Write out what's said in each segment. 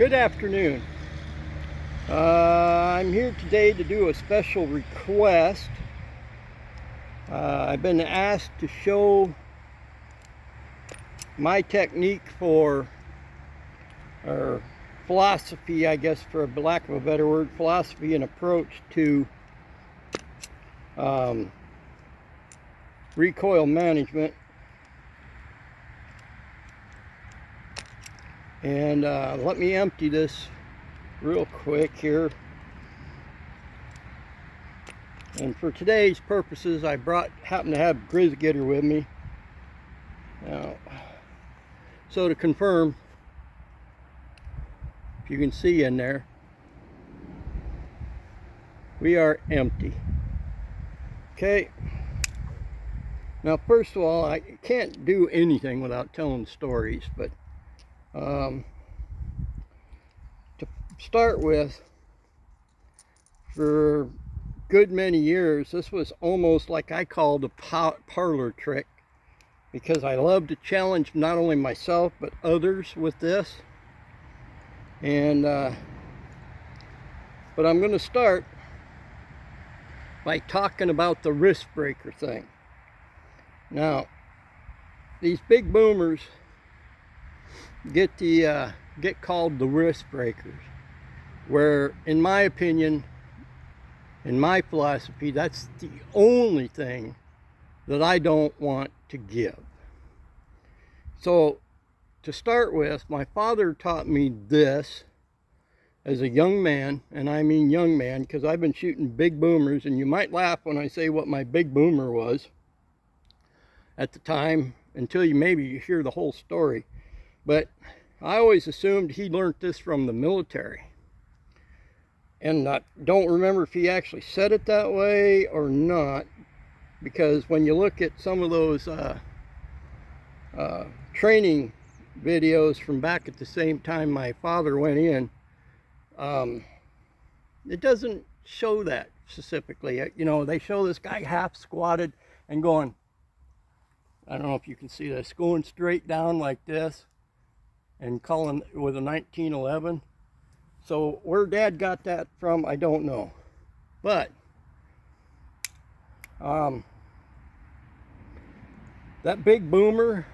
Good afternoon. I'm here today to do a special request. I've been asked to show my technique or philosophy, I guess for lack of a better word, philosophy and approach to recoil management. And let me empty this real quick here. And for today's purposes, I happen to have Grizz Getter with me. Now, so to confirm, if you can see in there, we are empty. Okay. Now, first of all, I can't do anything without telling stories, but to start with, for good many years, this was almost like I called a parlor trick, because I love to challenge not only myself but others with this. And but I'm going to start by talking about the wrist breaker thing. Now, these big boomers get called the wrist breakers, where in my opinion, in my philosophy, that's the only thing that I don't want to give. So to start with, my father taught me this as a young man, and I mean young man because I've been shooting big boomers, and you might laugh when I say what my big boomer was at the time until you hear the whole story. But I always assumed he learned this from the military. And I don't remember if he actually said it that way or not, because when you look at some of those training videos from back at the same time my father went in, it doesn't show that specifically. You know, they show this guy half squatted and going, I don't know if you can see this, going straight down like this and calling with a 1911. So where Dad got that from, I don't know. But that big boomer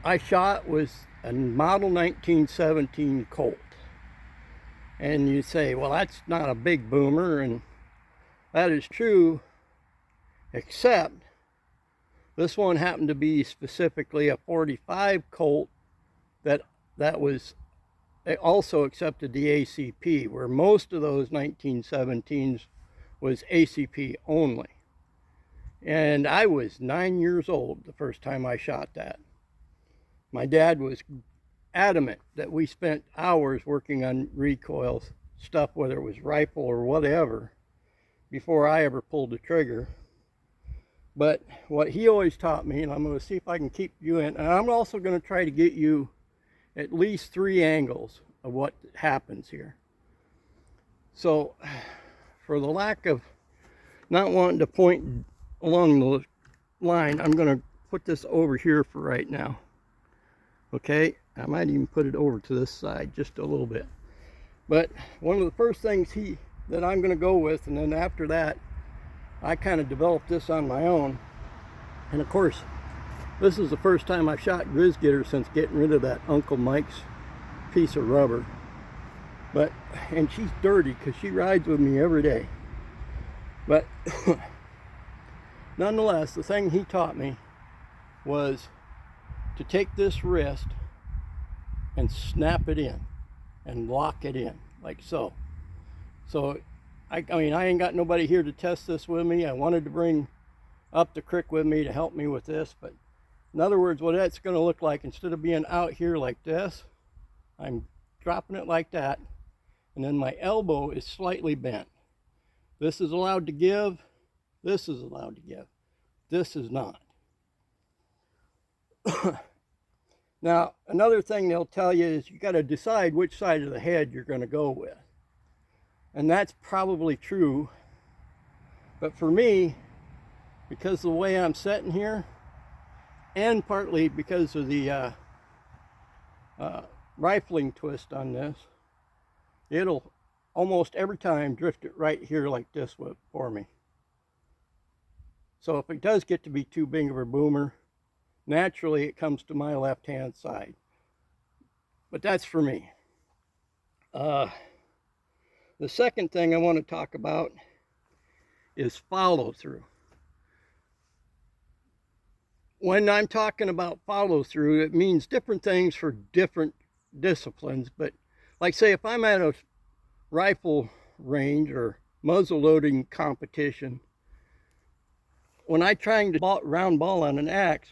I shot was a model 1917 Colt. And you say, well, that's not a big boomer, and that is true, except this one happened to be specifically a 45 Colt that was, they also accepted the ACP, where most of those 1917s was ACP only. And I was 9 years old the first time I shot that. My dad was adamant that we spent hours working on recoil stuff, whether it was rifle or whatever, before I ever pulled the trigger. But what he always taught me, and I'm going to see if I can keep you in, and I'm also going to try to get you at least 3 angles of what happens here. So for the lack of not wanting to point along the line, I'm going to put this over here for right now. Okay, I might even put it over to this side just a little bit. But one of the first things that I'm going to go with, and then after that I kind of developed this on my own. And of course, this is the first time I've shot Grizz Getter since getting rid of that Uncle Mike's piece of rubber. And she's dirty because she rides with me every day. But nonetheless, the thing he taught me was to take this wrist and snap it in and lock it in like so. So I mean, I ain't got nobody here to test this with me. I wanted to bring up the crick with me to help me with this, but in other words, what that's going to look like, instead of being out here like this, I'm dropping it like that, and then my elbow is slightly bent. This is allowed to give, this is allowed to give, this is not. Now, another thing they'll tell you is you got to decide which side of the head you're going to go with. And that's probably true. But for me, because of the way I'm sitting here, and partly because of the rifling twist on this, it'll almost every time drift it right here like this for me. So if it does get to be too big of a boomer, naturally it comes to my left hand side. But that's for me. The second thing I want to talk about is follow through. When I'm talking about follow through, it means different things for different disciplines. But like say if I'm at a rifle range or muzzle loading competition, when I'm trying to round ball on an axe,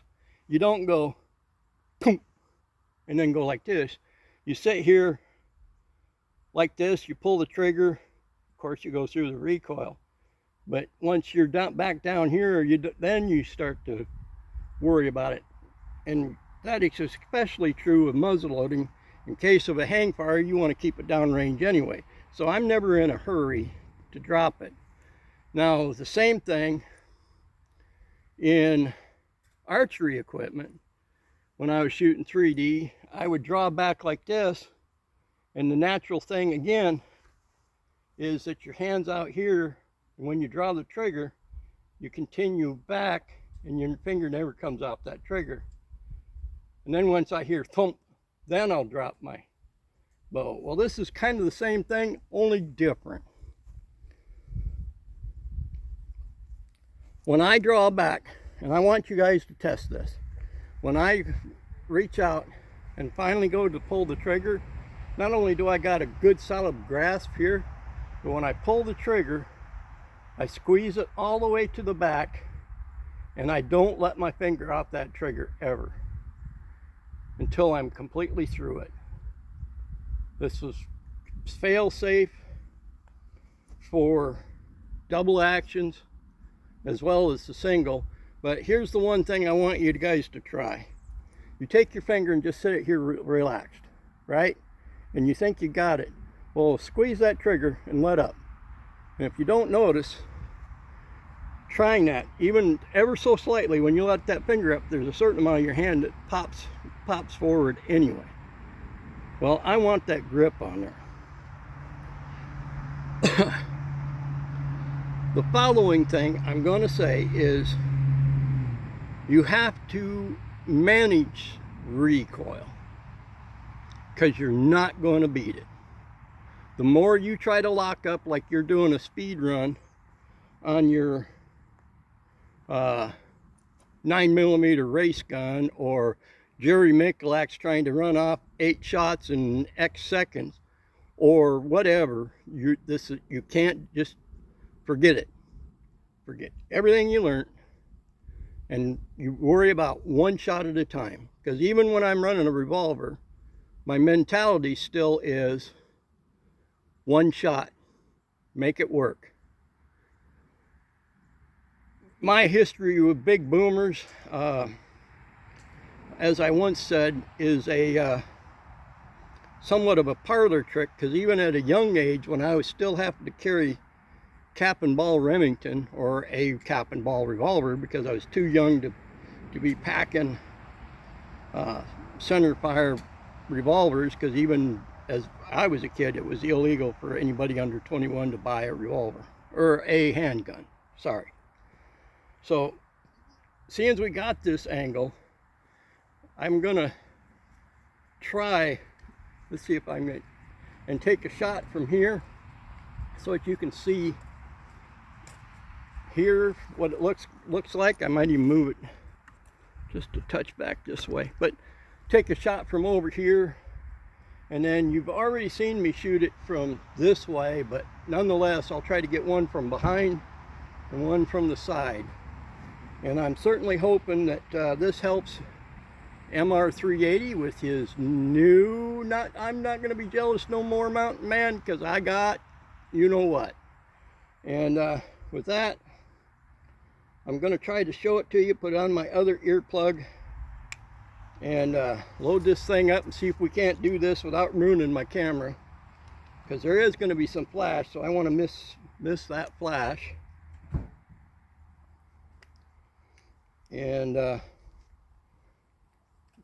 you don't go boom and then go like this. You sit here like this, you pull the trigger, of course you go through the recoil. But once you're back down here, then you start to worry about it. And that is especially true of muzzle loading. In case of a hang fire, you want to keep it downrange anyway. So I'm never in a hurry to drop it. Now, the same thing in archery equipment. When I was shooting 3D, I would draw back like this, and the natural thing again is that your hand's out here, and when you draw the trigger, you continue back and your finger never comes off that trigger. And then once I hear thump, then I'll drop my bow. Well, this is kind of the same thing, only different. When I draw back, and I want you guys to test this, when I reach out and finally go to pull the trigger, not only do I got a good solid grasp here, but when I pull the trigger, I squeeze it all the way to the back, and I don't let my finger off that trigger ever until I'm completely through it. This is fail safe for double actions as well as the single. But here's the one thing I want you guys to try. You take your finger and just sit it here relaxed, right? And you think you got it. Well, squeeze that trigger and let up. And if you don't notice, trying that, even ever so slightly, when you let that finger up, there's a certain amount of your hand that pops forward anyway. Well, I want that grip on there. The following thing I'm going to say is you have to manage recoil because you're not going to beat it. The more you try to lock up like you're doing a speed run on your 9mm race gun, or Jerry Michalak's trying to run off 8 shots in X seconds, or whatever, you can't just forget it. Forget everything you learned, and you worry about one shot at a time. Because even when I'm running a revolver, my mentality still is one shot, make it work. My history with big boomers, as I once said, is a somewhat of a parlor trick, because even at a young age, when I was still having to carry cap and ball Remington, or a cap and ball revolver, because I was too young to be packing center fire revolvers, because even as I was a kid, it was illegal for anybody under 21 to buy a revolver, or a handgun, sorry. So, seeing as we got this angle, I'm gonna try, let's see if I can, and take a shot from here so that you can see here what it looks like. I might even move it just a touch back this way, but take a shot from over here, and then you've already seen me shoot it from this way, but nonetheless I'll try to get one from behind and one from the side. And I'm certainly hoping that this helps MR380 with his new, I'm not going to be jealous no more, mountain man, because I got you know what. And with that, I'm going to try to show it to you, put on my other earplug, and load this thing up and see if we can't do this without ruining my camera, because there is going to be some flash, so I want to miss that flash. And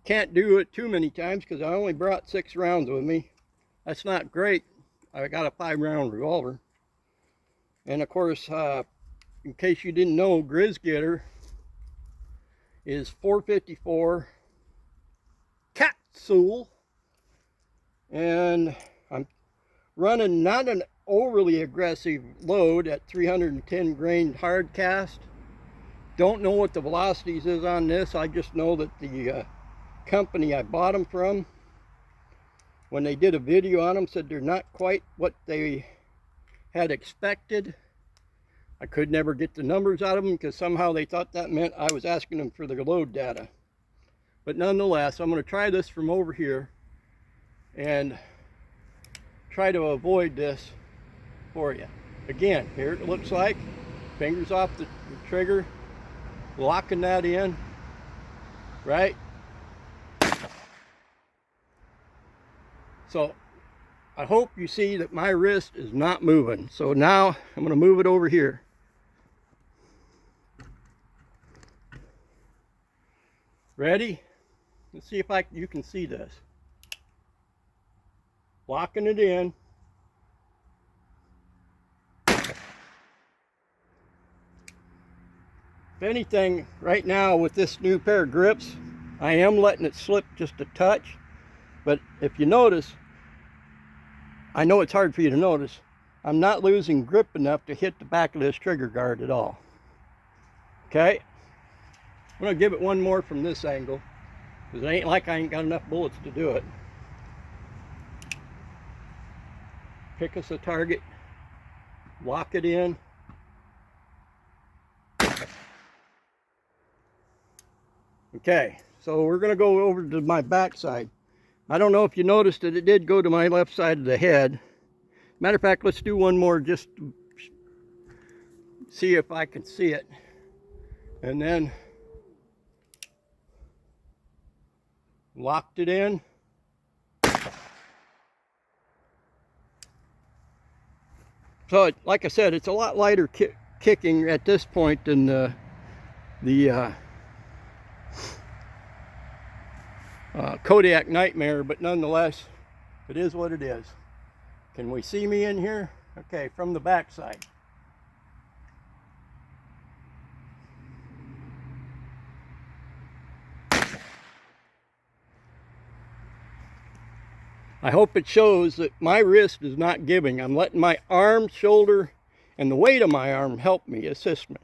can't do it too many times because I only brought 6 rounds with me. That's not great. I got a 5-round revolver. And of course, in case you didn't know, Grizz Getter is 454 capsule. And I'm running not an overly aggressive load at 310 grain hard cast. Don't know what the velocities is on this. I just know that the company I bought them from, when they did a video on them, said they're not quite what they had expected. I could never get the numbers out of them because somehow they thought that meant I was asking them for the load data. But nonetheless, I'm going to try this from over here and try to avoid this for you. Again, here it looks like, fingers off the trigger, locking that in, right? So I hope you see that my wrist is not moving. So now I'm going to move it over here. Ready? Let's see if you can see this. Locking it in. If anything, right now with this new pair of grips, I am letting it slip just a touch. But if you notice, I know it's hard for you to notice, I'm not losing grip enough to hit the back of this trigger guard at all. Okay? I'm going to give it one more from this angle, because it ain't like I ain't got enough bullets to do it. Pick us a target, lock it in. Okay, so we're going to go over to my backside. I don't know if you noticed that it did go to my left side of the head. Matter of fact, let's do one more just to see if I can see it. And then locked it in. So, like I said, it's a lot lighter kicking at this point than the Kodiak Nightmare, but nonetheless, it is what it is. Can we see me in here? Okay, from the back side. I hope it shows that my wrist is not giving. I'm letting my arm, shoulder, and the weight of my arm help me, assist me.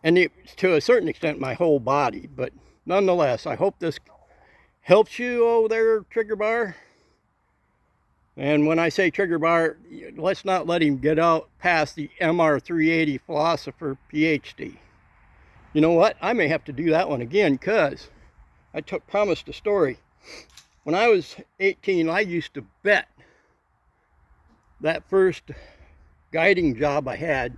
And to a certain extent, my whole body. But nonetheless, I hope this helps you over there, trigger bar. And when I say trigger bar, let's not let him get out past the MR380 Philosopher PhD. You know what? I may have to do that one again, because I promised a story. When I was 18, I used to bet that first guiding job I had.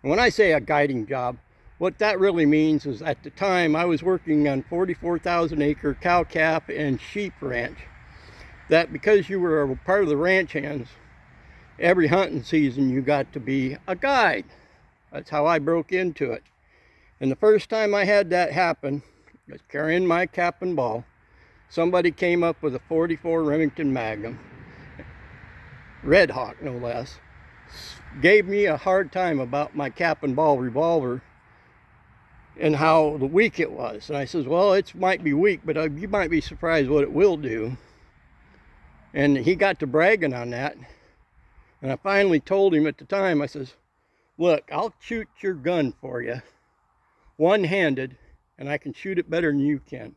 And when I say a guiding job, what that really means is at the time I was working on 44,000 acre cow calf and sheep ranch. That because you were a part of the ranch hands, every hunting season you got to be a guide. That's how I broke into it. And the first time I had that happen, I was carrying my cap and ball. Somebody came up with a 44 Remington Magnum, Red Hawk no less, gave me a hard time about my cap and ball revolver and how weak it was. And I says, well, it might be weak, but you might be surprised what it will do. And he got to bragging on that. And I finally told him at the time, I says, look, I'll shoot your gun for you, one-handed, and I can shoot it better than you can.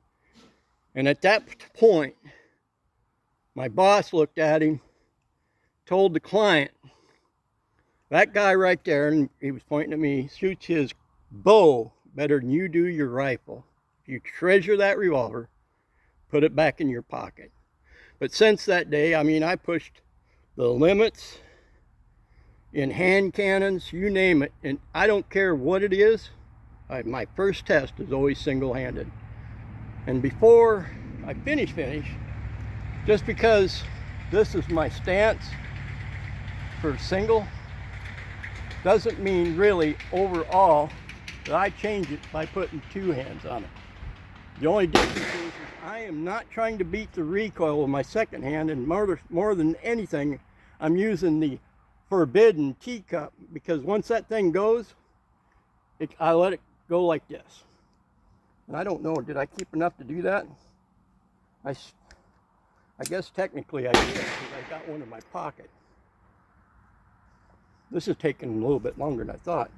And at that point, my boss looked at him, told the client, that guy right there, and he was pointing at me, shoots his bow better than you do your rifle. If you treasure that revolver, put it back in your pocket. But since that day, I mean, I pushed the limits in hand cannons, you name it, and I don't care what it is. My first test is always single-handed. And before I finish, just because this is my stance for single, doesn't mean really overall that I change it by putting 2 hands on it. The only difference is I am not trying to beat the recoil with my second hand, and more than anything, I'm using the forbidden teacup, because once that thing goes, I let it go like this. And I don't know, did I keep enough to do that? I guess technically I did, because I got one in my pocket. This is taking a little bit longer than I thought.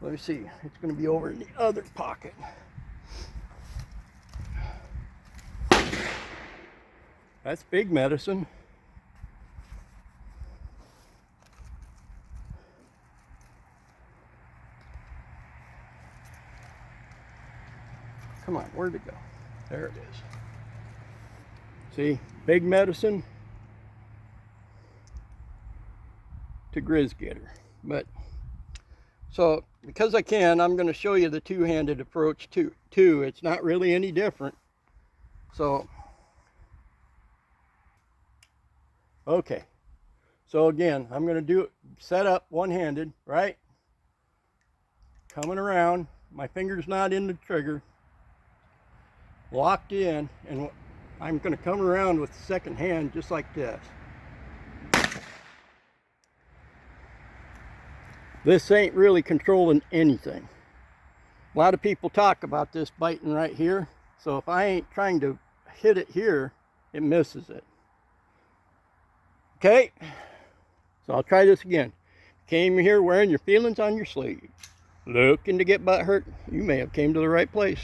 Let me see, it's going to be over in the other pocket. That's big medicine. Come on, where'd it go? There it is. See, big medicine to Grizz Getter. But so because I can, I'm going to show you the two-handed approach too. It's not really any different. So okay. So again, I'm going to do it set up one-handed, right? Coming around, my finger's not in the trigger, locked in, and I'm going to come around with the second hand just like this. This ain't really controlling anything. A lot of people talk about this biting right here, so if I ain't trying to hit it here, it misses it. Okay, so I'll try this again. Came here wearing your feelings on your sleeve, looking to get butt hurt, you may have came to the right place.